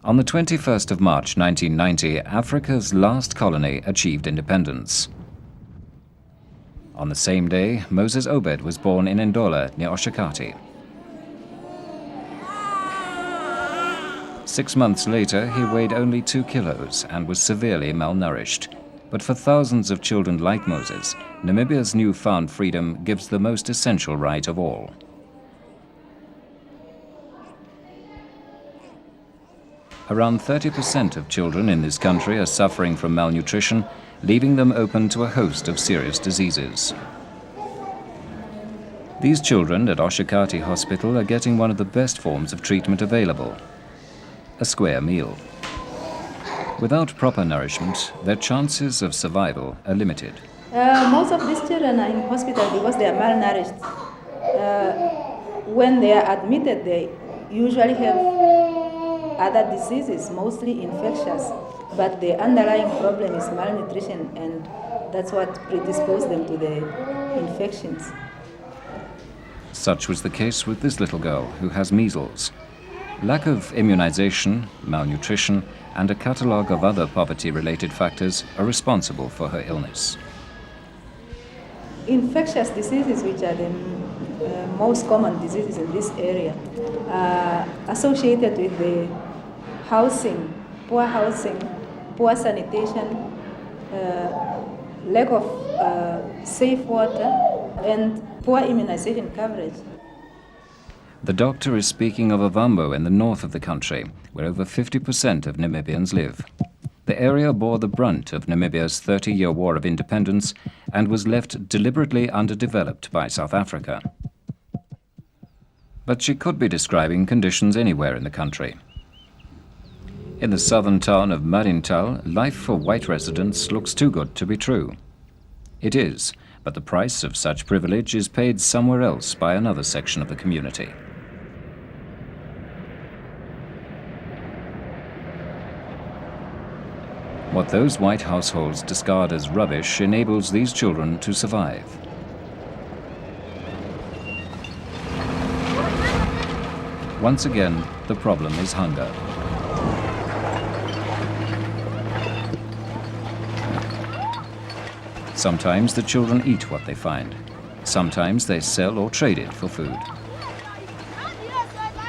On the 21st of March 1990, Africa's last colony achieved independence. On the same day, Moses Obed was born in Ndola, near Oshakati. 6 months later, he weighed only 2 kilos and was severely malnourished. But for thousands of children like Moses, Namibia's newfound freedom gives the most essential right of all. Around 30% of children in this country are suffering from malnutrition, leaving them open to a host of serious diseases. These children at Oshakati Hospital are getting one of the best forms of treatment available: a square meal. Without proper nourishment, their chances of survival are limited. Most of these children are in hospital because they are malnourished. When they are admitted, they usually have other diseases, mostly infectious, but the underlying problem is malnutrition, and that's what predisposes them to the infections. Such was the case with this little girl who has measles. Lack of immunization, malnutrition, and a catalogue of other poverty-related factors are responsible for her illness. Infectious diseases, which are the most common diseases in this area, are associated with the housing, poor sanitation, lack of safe water, and poor immunization coverage. The doctor is speaking of Ovambo in the north of the country, where over 50% of Namibians live. The area bore the brunt of Namibia's 30-year war of independence and was left deliberately underdeveloped by South Africa. But she could be describing conditions anywhere in the country. In the southern town of Marintal, life for white residents looks too good to be true. It is, but the price of such privilege is paid somewhere else by another section of the community. What those white households discard as rubbish enables these children to survive. Once again, the problem is hunger. Sometimes the children eat what they find. Sometimes they sell or trade it for food.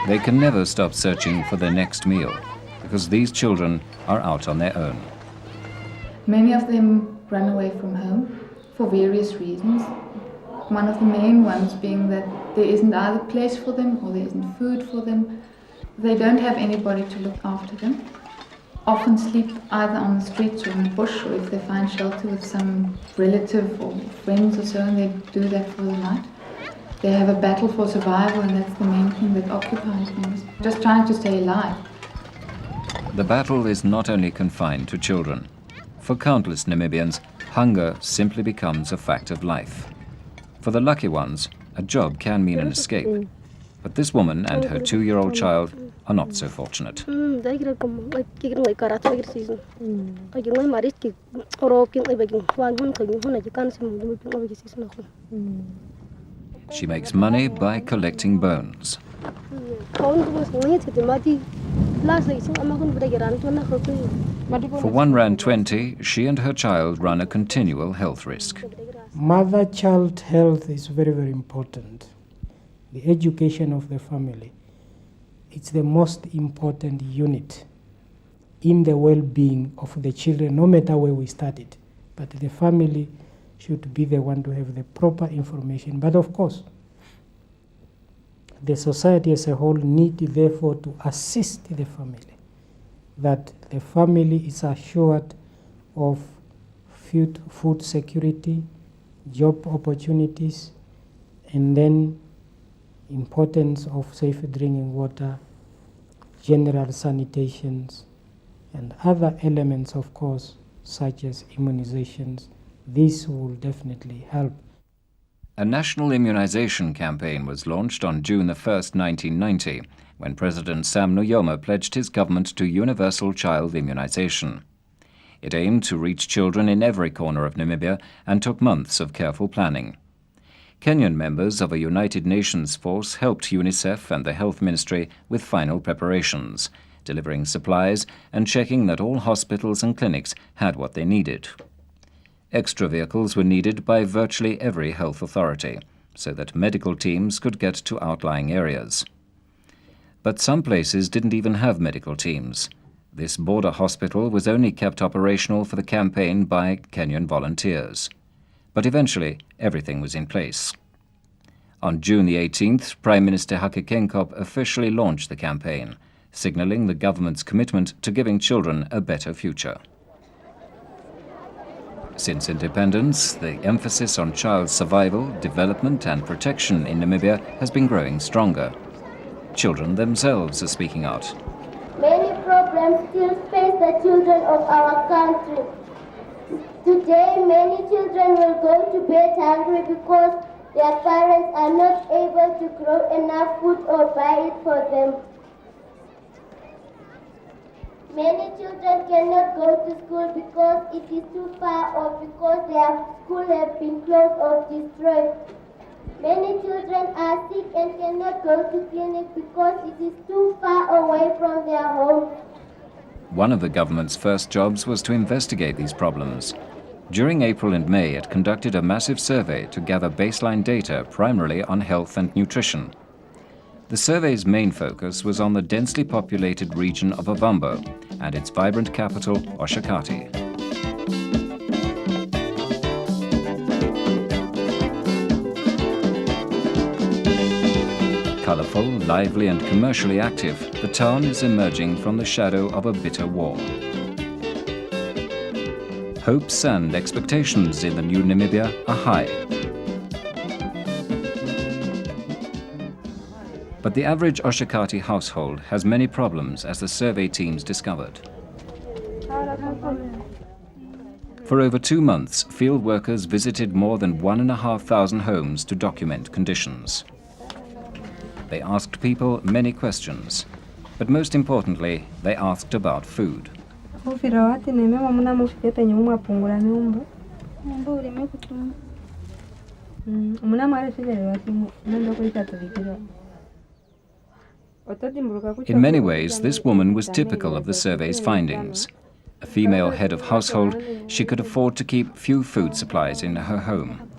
They can never stop searching for their next meal, because these children are out on their own. Many of them run away from home for various reasons. One of the main ones being that there isn't either place for them or there isn't food for them. They don't have anybody to look after them. Often sleep either on the streets or in the bush, or if they find shelter with some relative or friends or so, and they do that for the night. They have a battle for survival, and that's the main thing that occupies them, just trying to stay alive. The battle is not only confined to children. For countless Namibians, hunger simply becomes a fact of life. For the lucky ones, a job can mean an escape. But this woman and her 2-year-old child are not so fortunate. She makes money by collecting bones. For R1.20, she and her child run a continual health risk. Mother-child health is very, very important. The education of the family, it's the most important unit in the well-being of the children, no matter where we started. But the family should be the one to have the proper information. But of course, the society as a whole need therefore to assist the family, that the family is assured of food security, job opportunities, and then importance of safe drinking water, general sanitations, and other elements, of course, such as immunizations. This will definitely help. A national immunization campaign was launched on June 1, 1990, when President Sam Nujoma pledged his government to universal child immunization. It aimed to reach children in every corner of Namibia and took months of careful planning. Kenyan members of a United Nations force helped UNICEF and the Health Ministry with final preparations, delivering supplies and checking that all hospitals and clinics had what they needed. Extra vehicles were needed by virtually every health authority, so that medical teams could get to outlying areas. But some places didn't even have medical teams. This border hospital was only kept operational for the campaign by Kenyan volunteers. But eventually, everything was in place. On June the 18th, Prime Minister Hage Geingob officially launched the campaign, signalling the government's commitment to giving children a better future. Since independence, the emphasis on child survival, development and protection in Namibia has been growing stronger. Children themselves are speaking out. Many problems still face the children of our country. Today, many children will go to bed hungry because their parents are not able to grow enough food or buy it for them. Many children cannot go to school because it is too far or because their schools have been closed or destroyed. Many children are sick and cannot go to clinic because it is too far away from their home. One of the government's first jobs was to investigate these problems. During April and May, it conducted a massive survey to gather baseline data primarily on health and nutrition. The survey's main focus was on the densely populated region of Ovambo and its vibrant capital, Oshakati. Colorful, lively and commercially active, the town is emerging from the shadow of a bitter war. Hopes and expectations in the new Namibia are high. But the average Oshakati household has many problems, as the survey teams discovered. For over 2 months, field workers visited more than 1,500 homes to document conditions. They asked people many questions, but most importantly, they asked about food. In many ways, this woman was typical of the survey's findings. A female head of household, she could afford to keep few food supplies in her home.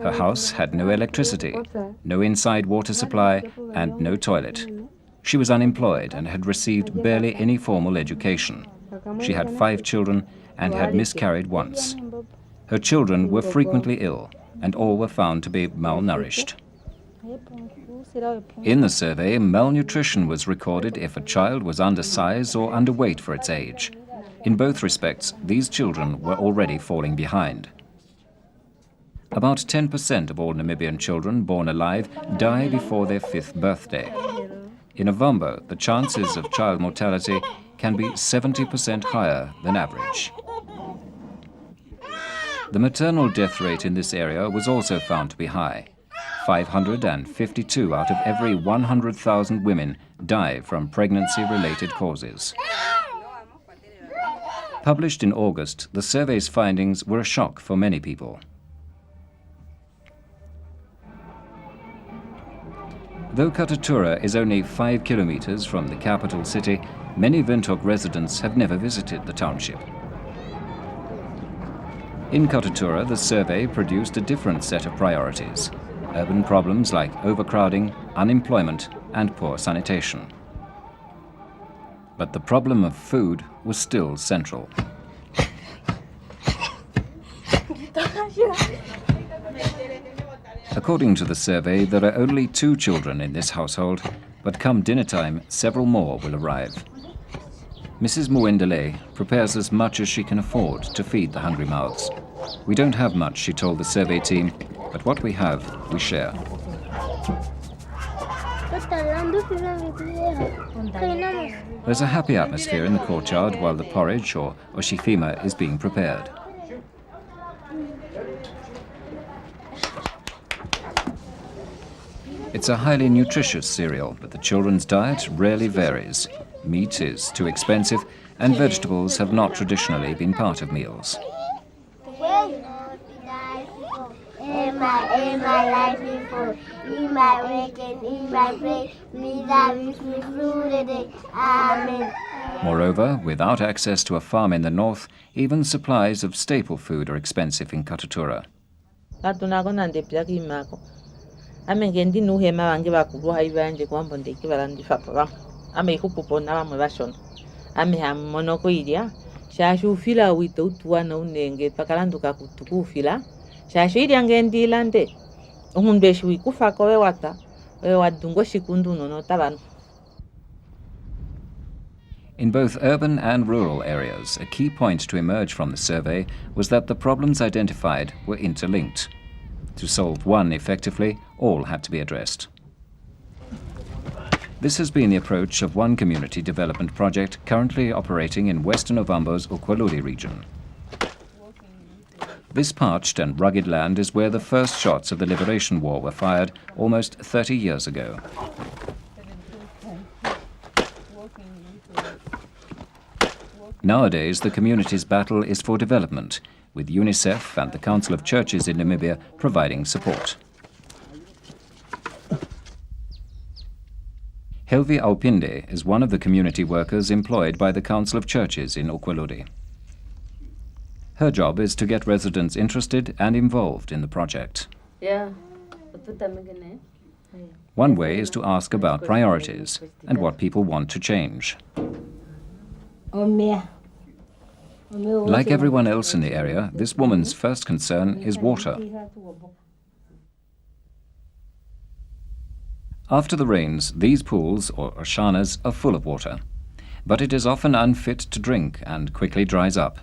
Her house had no electricity, no inside water supply, and no toilet. She was unemployed and had received barely any formal education. She had 5 children and had miscarried once. Her children were frequently ill, and all were found to be malnourished. In the survey, malnutrition was recorded if a child was undersize or underweight for its age. In both respects, these children were already falling behind. About 10% of all Namibian children born alive die before their 5th birthday. In Ovambo, the chances of child mortality can be 70% higher than average. The maternal death rate in this area was also found to be high. 552 out of every 100,000 women die from pregnancy-related causes. Published in August, the survey's findings were a shock for many people. Though Katutura is only 5 kilometers from the capital city, many Windhoek residents have never visited the township. In Katutura, the survey produced a different set of priorities: urban problems like overcrowding, unemployment, and poor sanitation. But the problem of food was still central. According to the survey, there are only 2 children in this household, but come dinner time, several more will arrive. Mrs. Muendele prepares as much as she can afford to feed the hungry mouths. We don't have much, she told the survey team, but what we have, we share. There's a happy atmosphere in the courtyard while the porridge, or oshifima, is being prepared. It's a highly nutritious cereal, but the children's diet rarely varies. Meat is too expensive, and vegetables have not traditionally been part of meals. in my wake and in my grave. Please have me through the day. Amen. Moreover, without access to a farm in the north, even supplies of staple food are expensive in Katutura. In both urban and rural areas, a key point to emerge from the survey was that the problems identified were interlinked. To solve one effectively, all had to be addressed. This has been the approach of one community development project currently operating in western Ovambo's Ukwaludi region. This parched and rugged land is where the first shots of the Liberation War were fired almost 30 years ago. Nowadays, the community's battle is for development, with UNICEF and the Council of Churches in Namibia providing support. Helvi Aupinde is one of the community workers employed by the Council of Churches in Ukwaludi. Her job is to get residents interested and involved in the project. One way is to ask about priorities and what people want to change. Like everyone else in the area, this woman's first concern is water. After the rains, these pools, or ashanas, are full of water. But it is often unfit to drink and quickly dries up.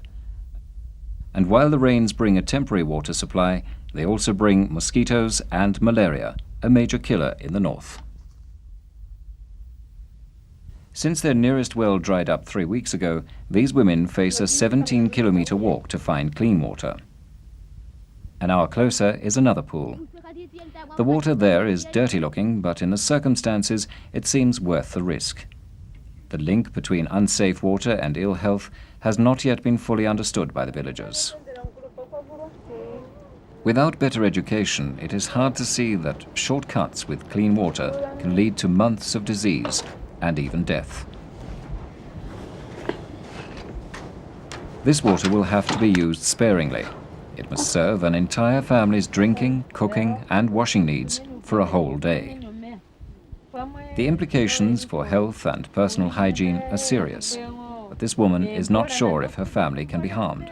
And while the rains bring a temporary water supply, they also bring mosquitoes and malaria, a major killer in the north. Since their nearest well dried up 3 weeks ago, these women face a 17-kilometer walk to find clean water. An hour closer is another pool. The water there is dirty-looking, but in the circumstances, it seems worth the risk. The link between unsafe water and ill health has not yet been fully understood by the villagers. Without better education, it is hard to see that shortcuts with clean water can lead to months of disease and even death. This water will have to be used sparingly. It must serve an entire family's drinking, cooking, and washing needs for a whole day. The implications for health and personal hygiene are serious, but this woman is not sure if her family can be harmed.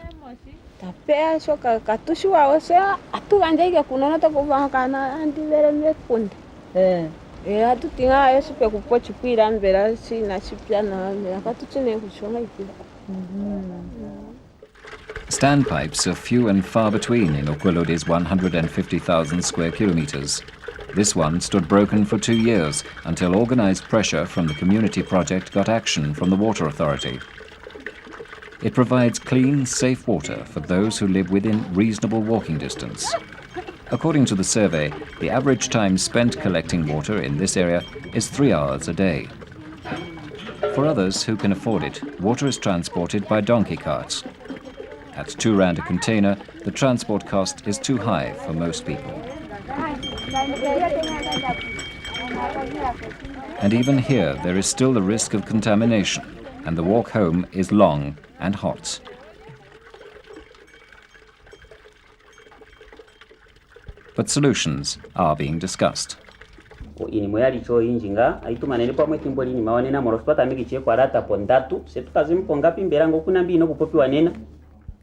Standpipes are few and far between in Ukwaludi's 150,000 square kilometers. This one stood broken for 2 years until organized pressure from the community project got action from the water authority. It provides clean, safe water for those who live within reasonable walking distance. According to the survey, the average time spent collecting water in this area is 3 hours a day. For others who can afford it, water is transported by donkey carts. At 2 rand a container, the transport cost is too high for most people. And even here, there is still the risk of contamination, and the walk home is long and hot. But solutions are being discussed.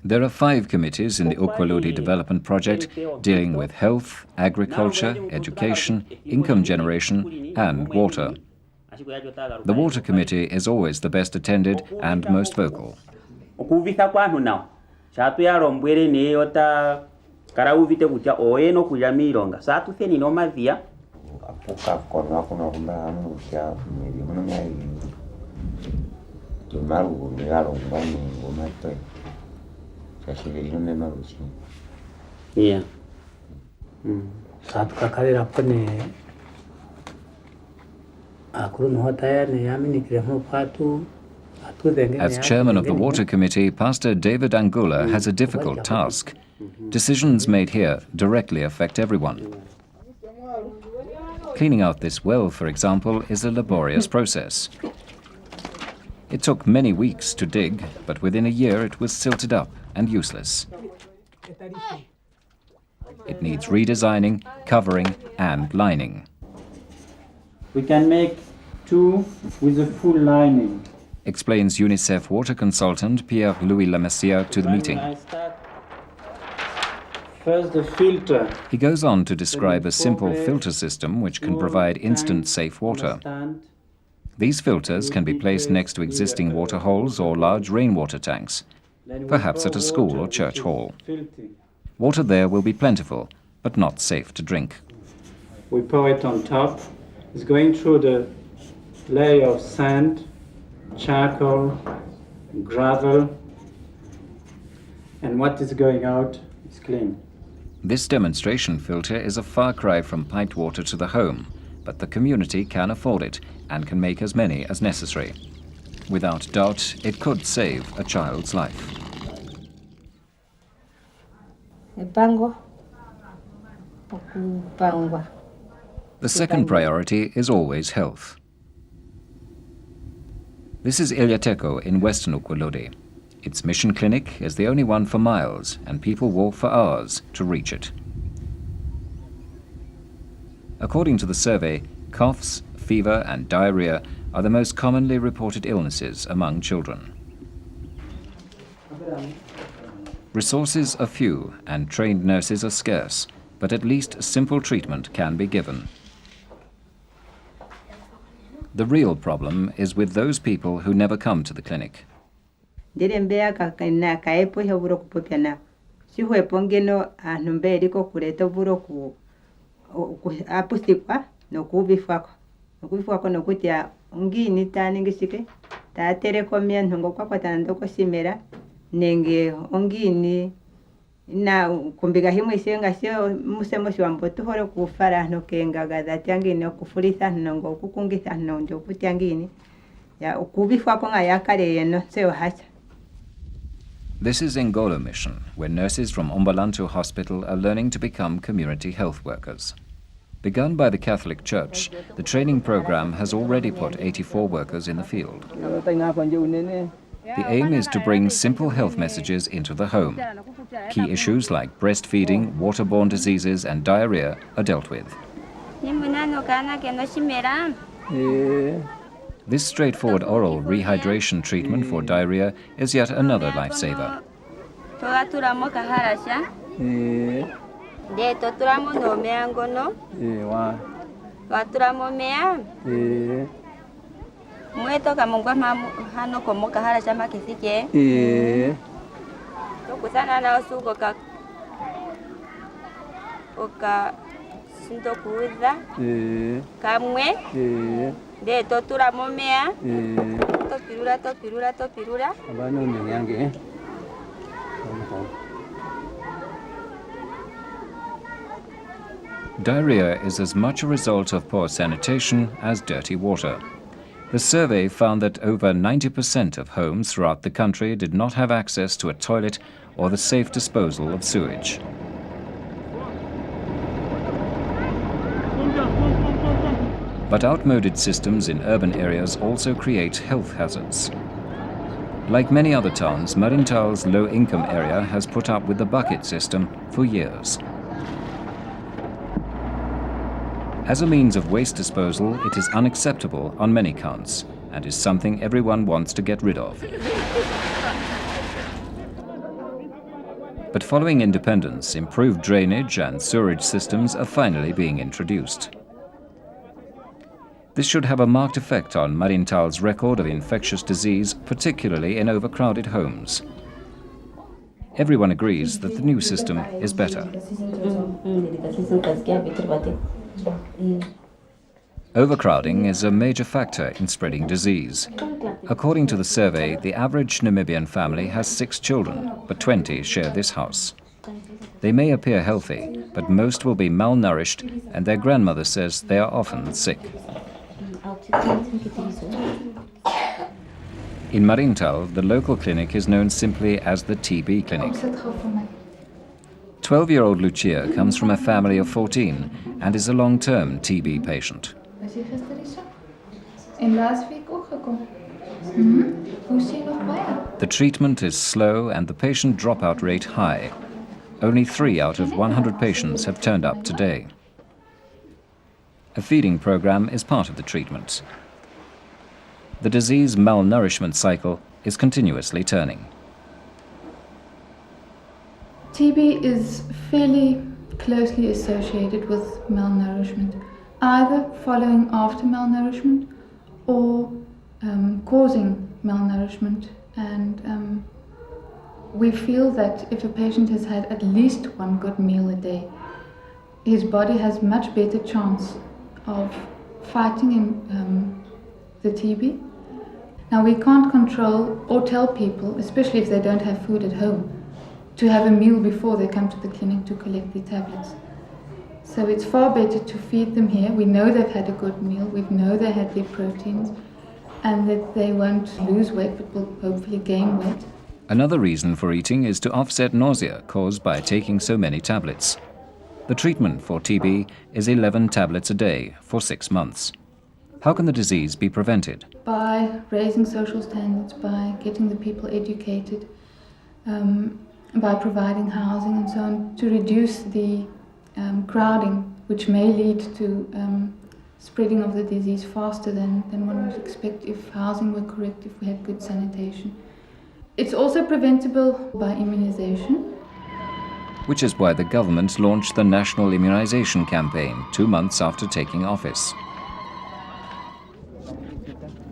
There are 5 committees in the Ukwaludi Development Project dealing with health, agriculture, education, income generation, and water. The Water Committee is always the best attended and most vocal. Yeah. As chairman of the Water Committee, Pastor David Angula has a difficult task. Decisions made here directly affect everyone. Cleaning out this well, for example, is a laborious process. It took many weeks to dig, but within a year it was silted up and useless. It needs redesigning, covering and lining. We can make 2 with a full lining. Explains UNICEF water consultant Pierre-Louis Lamessier to the meeting. I start first the filter. He goes on to describe a simple filter system which can provide instant safe water. These filters can be placed next to existing water holes or large rainwater tanks, perhaps at a school or church hall. Water there will be plentiful, but not safe to drink. We pour it on top. It's going through the layer of sand, charcoal, gravel, and what is going out is clean. This demonstration filter is a far cry from piped water to the home, but the community can afford it and can make as many as necessary. Without doubt, it could save a child's life. The second priority is always health. This is Ilyateko in Western Ukwelodi. Its mission clinic is the only one for miles, and people walk for hours to reach it. According to the survey, coughs, fever and diarrhea are the most commonly reported illnesses among children. Resources are few and trained nurses are scarce, but at least simple treatment can be given. The real problem is with those people who never come to the clinic. Nenge ongini na kumbiga himwe isenga sio musemo shwambo tuhore kufara no kenga gadati angini okufurisa nongo kukungisa nonjo kutiangini ya ukubifwa ko ngayakare yeno seo hacha. This is Ngolo Mission, where nurses from Ombalantu Hospital are learning to become community health workers. Begun by the Catholic Church, the training program has already put 84 workers in the field. The aim is to bring simple health messages into the home. Key issues like breastfeeding, waterborne diseases and diarrhea are dealt with. This straightforward oral rehydration treatment for diarrhea is yet another lifesaver. Diarrhea is as much a result of poor sanitation as dirty water. The survey found that over 90% of homes throughout the country did not have access to a toilet or the safe disposal of sewage. But outmoded systems in urban areas also create health hazards. Like many other towns, Marintal's low-income area has put up with the bucket system for years. As a means of waste disposal, it is unacceptable on many counts and is something everyone wants to get rid of. But following independence, improved drainage and sewerage systems are finally being introduced. This should have a marked effect on Marintal's record of infectious disease, particularly in overcrowded homes. Everyone agrees that the new system is better. Overcrowding is a major factor in spreading disease. According to the survey, the average Namibian family has 6 children, but 20 share this house. They may appear healthy, but most will be malnourished, and their grandmother says they are often sick. In Marintal, the local clinic is known simply as the TB clinic. 12-year-old Lucia comes from a family of 14 and is a long-term TB patient. Was je gister hier zo? En laatst week ook gekomen. Hoe is je nog bij? The treatment is slow and the patient dropout rate high. Only 3 out of 100 patients have turned up today. A feeding program is part of the treatment. The disease malnourishment cycle is continuously turning. TB is fairly closely associated with malnourishment, either following after malnourishment or causing malnourishment. And we feel that if a patient has had at least one good meal a day, his body has much better chance of fighting the TB. Now, we can't control or tell people, especially if they don't have food at home, to have a meal before they come to the clinic to collect their tablets. So it's far better to feed them here. We know they've had a good meal, we know they had their proteins, and that they won't lose weight but will hopefully gain weight. Another reason for eating is to offset nausea caused by taking so many tablets. The treatment for TB is 11 tablets a day for 6 months. How can the disease be prevented? By raising social standards, by getting the people educated, by providing housing and so on, to reduce the crowding, which may lead to spreading of the disease faster than one would expect if housing were correct, if we had good sanitation. It's also preventable by immunization. Which is why the government launched the National Immunization campaign 2 months after taking office.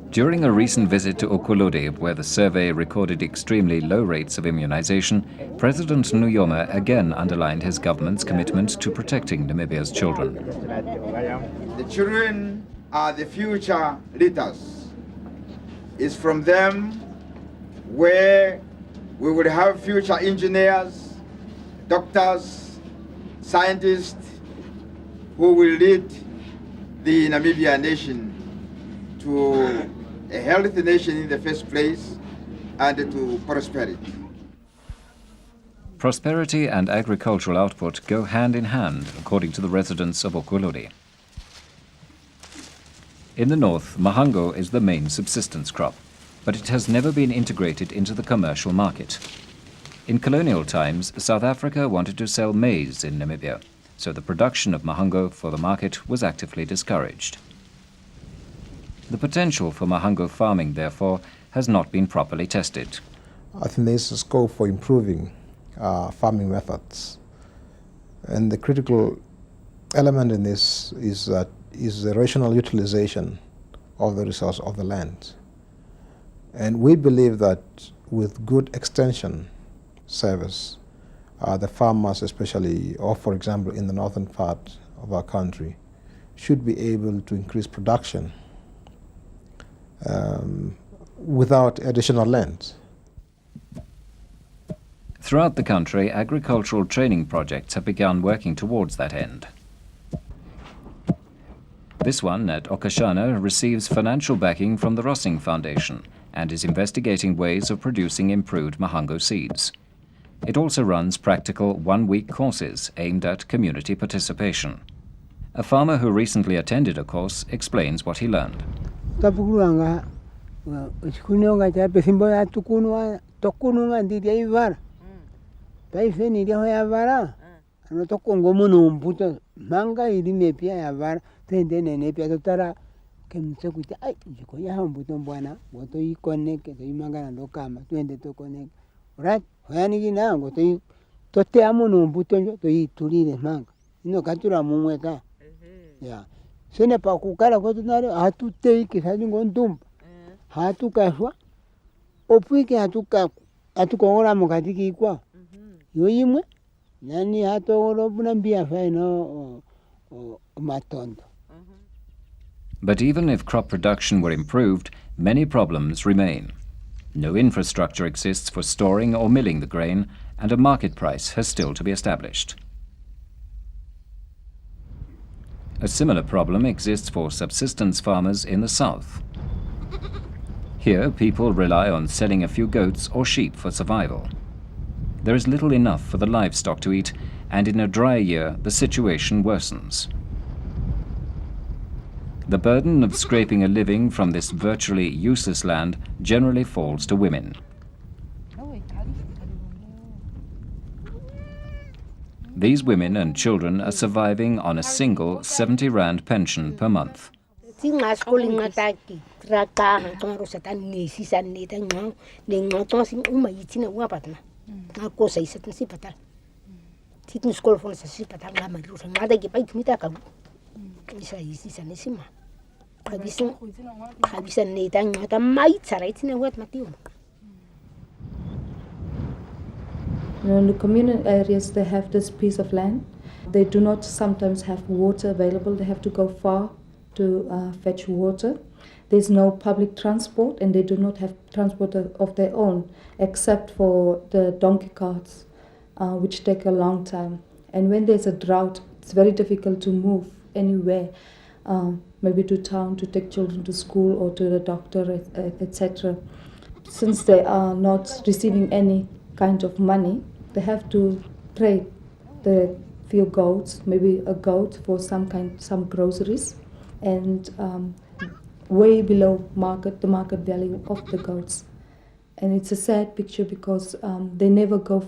During a recent visit to Okulode, where the survey recorded extremely low rates of immunization, President Nujoma again underlined his government's commitment to protecting Namibia's children. The children are the future leaders. It's from them where we will have future engineers, doctors, scientists who will lead the Namibia nation to a healthy nation in the first place and to prosperity. Prosperity and agricultural output go hand in hand, according to the residents of Okulode. In the north, mahango is the main subsistence crop, but it has never been integrated into the commercial market. In colonial times, South Africa wanted to sell maize in Namibia, so the production of mahango for the market was actively discouraged. The potential for mahango farming, therefore, has not been properly tested. I think there's a scope for improving farming methods. And the critical element in this is the rational utilization of the resource of the land. And we believe that with good extension service, the farmers especially, or for example in the northern part of our country, should be able to increase production without additional land. Throughout the country, agricultural training projects have begun working towards that end. This one at Okashana receives financial backing from the Rossing Foundation and is investigating ways of producing improved mahango seeds. It also runs practical one-week courses aimed at community participation. A farmer who recently attended a course explains what he learned. Sene pa kukala kwa tunare hatu teiki hatu ngondum hatu kashwa opwike hatu kongora mukatiki kwa yoyimwe nani hatu orobuna mbia faino matondo. But even if crop production were improved, many problems remain. No infrastructure exists for storing or milling the grain, and a market price has still to be established. A similar problem exists for subsistence farmers in the south. Here, people rely on selling a few goats or sheep for survival. There is little enough for the livestock to eat, and in a dry year the situation worsens. The burden of scraping a living from this virtually useless land generally falls to women. These women and children are surviving on a single 70 rand pension per month. In the communal areas, they have this piece of land. They do not sometimes have water available. They have to go far to fetch water. There's no public transport, and they do not have transport of their own, except for the donkey carts, which take a long time. And when there's a drought, it's very difficult to move anywhere, maybe to town to take children to school or to the doctor, etc. Since they are not receiving any kind of money, they have to trade the few goats, maybe a goat for some groceries, and way below the market value of the goats. And it's a sad picture because they never go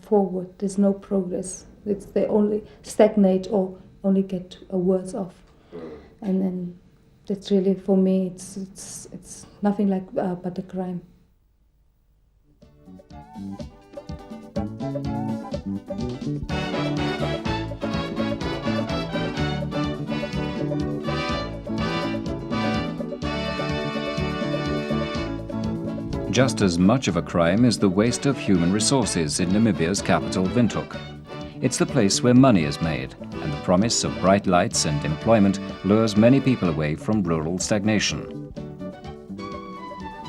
forward. There's no progress. They only stagnate or only get worse off. And then that's really, for me, it's nothing like but a crime. Just as much of a crime is the waste of human resources in Namibia's capital, Windhoek. It's the place where money is made, and the promise of bright lights and employment lures many people away from rural stagnation.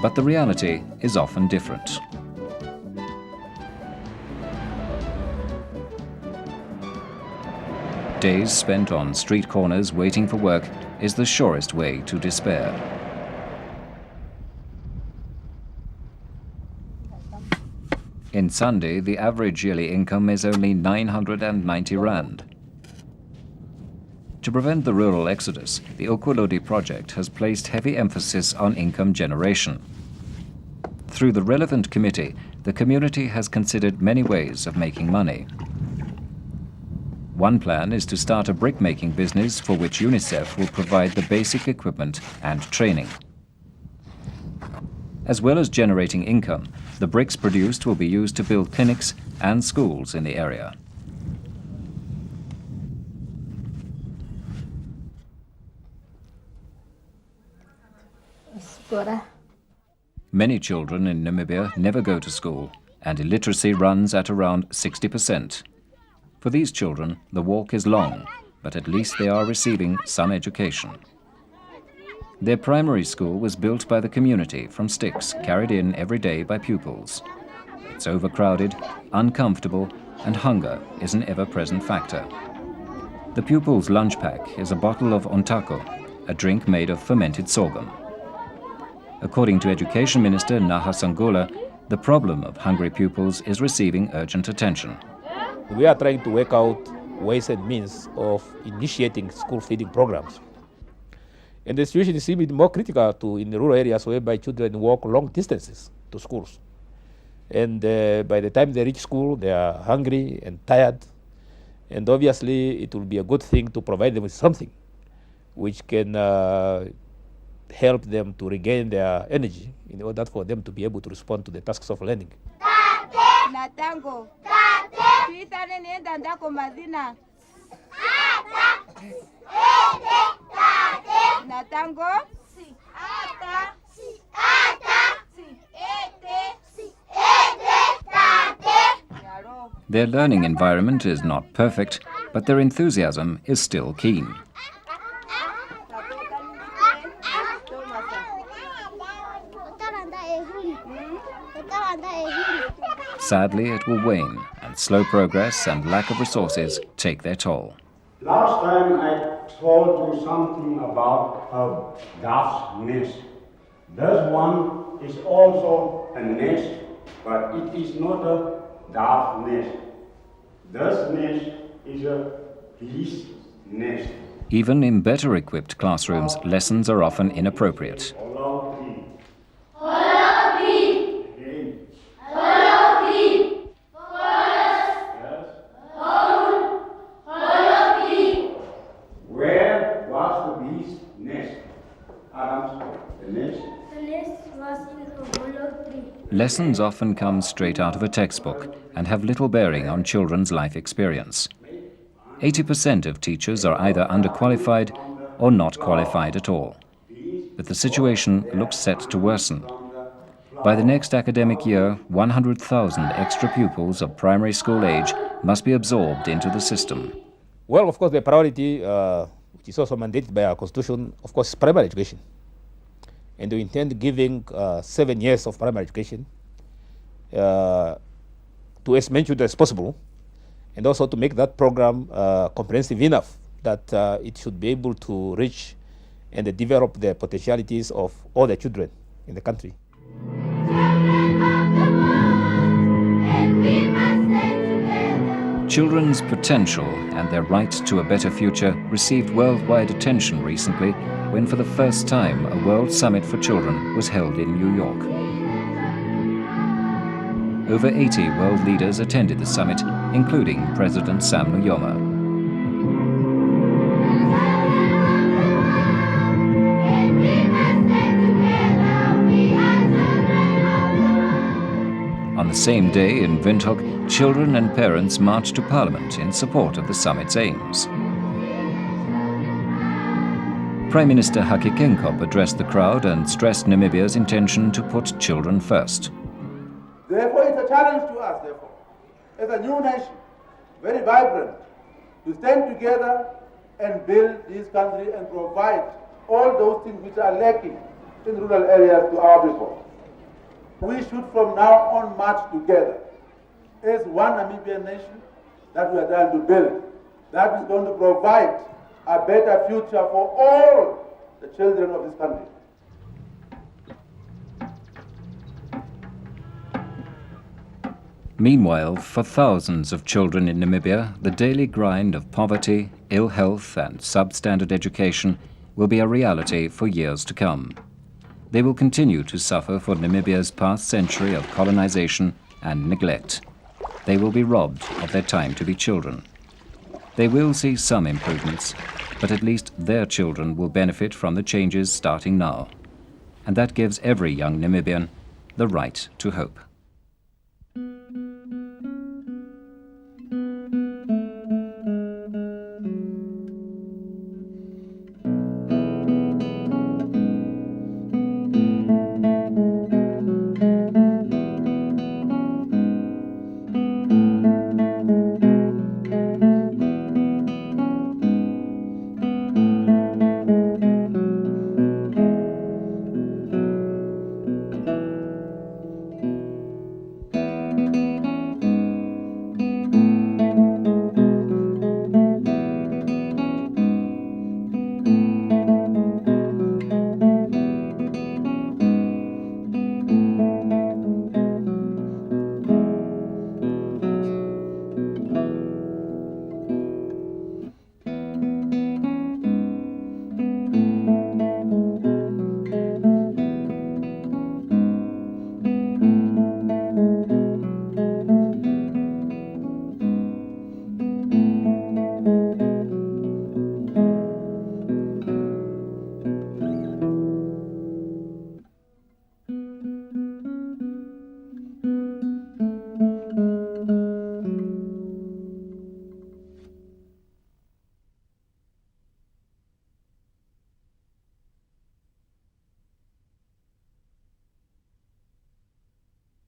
But the reality is often different. Days spent on street corners waiting for work is the surest way to despair. In Sunday, the average yearly income is only 990 rand. To prevent the rural exodus, the Ukulodi project has placed heavy emphasis on income generation. Through the relevant committee, the community has considered many ways of making money. One plan is to start a brick-making business for which UNICEF will provide the basic equipment and training. As well as generating income, the bricks produced will be used to build clinics and schools in the area. Many children in Namibia never go to school, and illiteracy runs at around 60%. For these children, the walk is long, but at least they are receiving some education. Their primary school was built by the community from sticks carried in every day by pupils. It's overcrowded, uncomfortable, and hunger is an ever-present factor. The pupils' lunch pack is a bottle of ontako, a drink made of fermented sorghum. According to Education Minister Naha Sangula, the problem of hungry pupils is receiving urgent attention. We are trying to work out ways and means of initiating school feeding programs. And the situation is even more critical in the rural areas whereby children walk long distances to schools. And by the time they reach school, they are hungry and tired. And obviously, it will be a good thing to provide them with something which can help them to regain their energy in order for them to be able to respond to the tasks of learning. Natango. Tuitane nenda ndako mazina. Natango. Si. Ata. Si. Ata. Si. Ete. Si. Ete. Tate. Their learning environment is not perfect, but their enthusiasm is still keen. Sadly, it will wane, and slow progress and lack of resources take their toll. Last time I told you something about a dove's nest. This one is also a nest, but it is not a dove's nest. This nest is a bee's nest. Even in better equipped classrooms, lessons are often inappropriate. Where was the bee's nest? Adams, the nest? The nest was in a hollow tree. Lessons often come straight out of a textbook and have little bearing on children's life experience. 80% of teachers are either underqualified or not qualified at all. But the situation looks set to worsen. By the next academic year, 100,000 extra pupils of primary school age must be absorbed into the system. Well, of course, the priority, which is also mandated by our constitution, of course, is primary education. And we intend giving 7 years of primary education to as many children as possible, and also to make that program comprehensive enough that it should be able to reach and develop the potentialities of all the children in the country. Children's potential and their right to a better future received worldwide attention recently when for the first time a World Summit for Children was held in New York. Over 80 world leaders attended the summit, including President Sam Nujoma. On the same day in Windhoek, children and parents marched to Parliament in support of the summit's aims. Prime Minister Hage Geingob addressed the crowd and stressed Namibia's intention to put children first. Therefore, it's a challenge to us, therefore, as a new nation, very vibrant, to stand together and build this country and provide all those things which are lacking in rural areas to our people. We should from now on march together as one Namibian nation that we are trying to build, that is going to provide a better future for all the children of this country. Meanwhile, for thousands of children in Namibia, the daily grind of poverty, ill health and substandard education will be a reality for years to come. They will continue to suffer for Namibia's past century of colonization and neglect. They will be robbed of their time to be children. They will see some improvements, but at least their children will benefit from the changes starting now. And that gives every young Namibian the right to hope.